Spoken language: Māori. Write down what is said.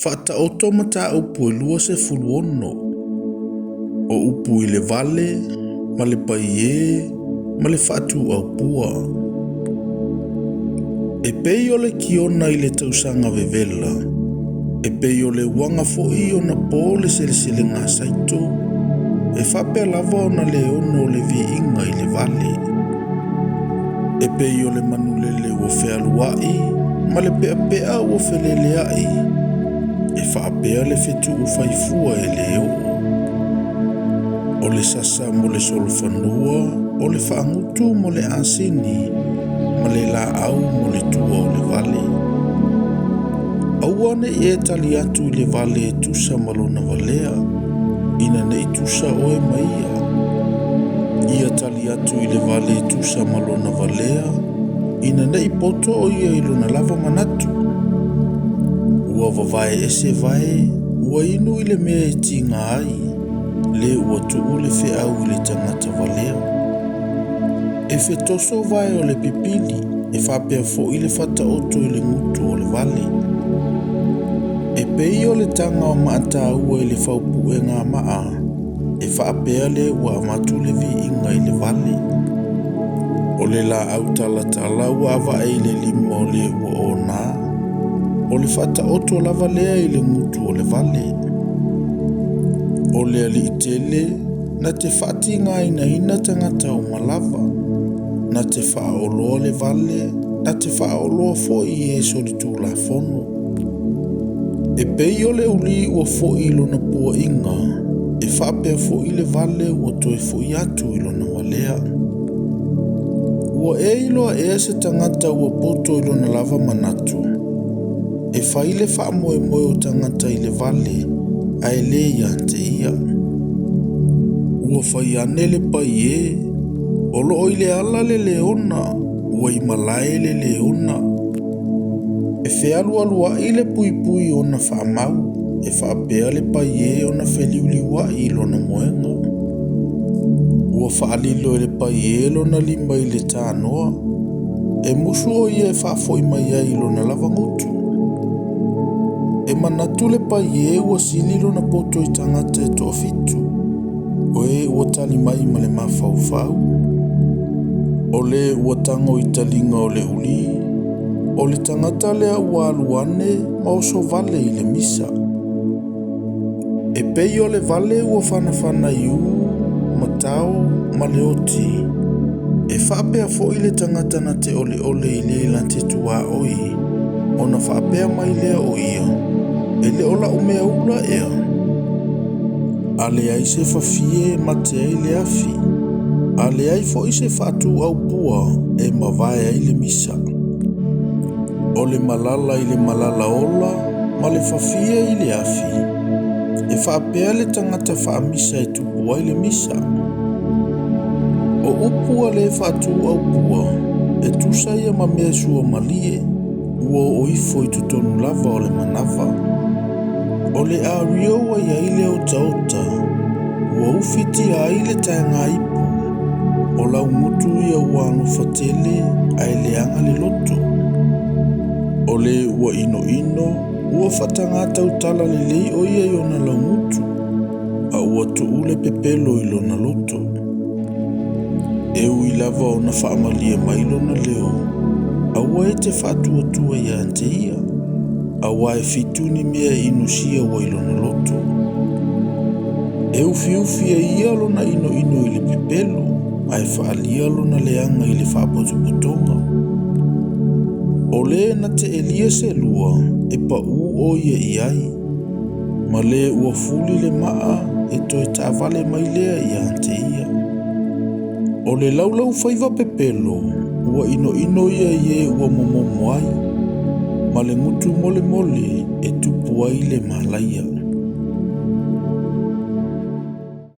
Whaataoto mata upu lua se fuluono. O upu i le vale, ma le paie, ma le whaatu au pua. E pei o le kiona i le tausanga vevela. E pei o le wanga foi o na po le sele ngā saito. E whape lava o na le ono le vi inga i le vale. E pei o le manulele o whealuai, ma le pea o whelele ai. E whaapea le whetu o whaifua e leo. O le sasa mo le solofanua, o le whaangutu mo le asini, ma le la au mo le tua o le vale. Auane e tali atu i le vale e tusa malona valea, ina ne i tusa oe maia. Ia tali atu i le vale e tusa malona valea, ina ne i poto o ia i luna lava manatu. Ua vavae ese vae, ua inu i le mea e tinga ai, le ua tuu le fe au i le tangata valea. E fe toso vae o le pipili, e whapea fo i le whata oto i le ngutu o le vale. E pei o le tanga o maata ua i le whaupu e ngā maa, e whapea le ua amatu le vi inga i le vale. O le la au tala ua ava e le lima o le ua o nā. O le whata oto lava lea i le ngutu o le vale. O le ali i tele, na te whati ngā ina tangata o malava. Na te whaoloa le vale, na te whaoloa fo i e solitu la fono. E pei o le uli ua fo i lona pua inga, e whapea fo i le vale ua toe fo i atu i lona walea. Ua e iloa e se tangata ua poto i lona lava manatu. E whaile wha moe o tangata i le vale, a e le ia te ia. Ua whai ane le pai e, o loo i le ala le leona, ua i malae le leona. E whealu alua i le pui o na whaamau, e whaapea le pai e o na wheliuliwa i lona moenga. Ua whaalilo e le pai e lona lima i le tānoa, e musu o i e whaafoi mai ai lona lavangutu. E manatu le pai e ua sililo na poto i tangata e toa fitu, o e ua tali mai ma le mawhauwhau. O le ua tango i talinga o le uli, o le tangata lea ua aluane ma oso vale i le misa. E pei o le vale ua whanawhana iu, matao, ma le oti. E whaapea fo i le tangata na te ole i le la te tua oi, o na whaapea mai lea o ia, e le ola umea ula ea. A le ai se whawhie ma te ai le afi, a le ai fo i se whatu au pua e mawai ai le misa. O le malala i le malala ola, ma le whawhie i le afi, e whaapea le tangata whaamisa e tupu ai le misa. O upua le whatu au pua, e tusa ia ma mea sua malie, ua o ifo i tutonu lava o le manawa. O le a rioa ia i le ota, ua ufiti a i le taenga ipu, o lau mutu ia ua anu fatele a le anga le loto. O le ua ino, ua whatangata utala le lei o ia i ona lau mutu, a ua tuu le pepelo i lona loto. E ui lava o na whaamalia mailo na leo, a ua e te whatuatua ia ante ia, a ua e fituni mea inosia wa ilo na loto. E ufi e ia lona ino i le pepelo, a e whaalia lona leanga i le whaapotupotonga. O le na te elia se lua, e pa o ia iai, ma le ua fuli le maa, e toi taavale mai lea ia ante ia. O le laulau whaiva pepelo, ua ino ia ie ua momomo ai, ma le ngutu mole e tupu ai le malaia.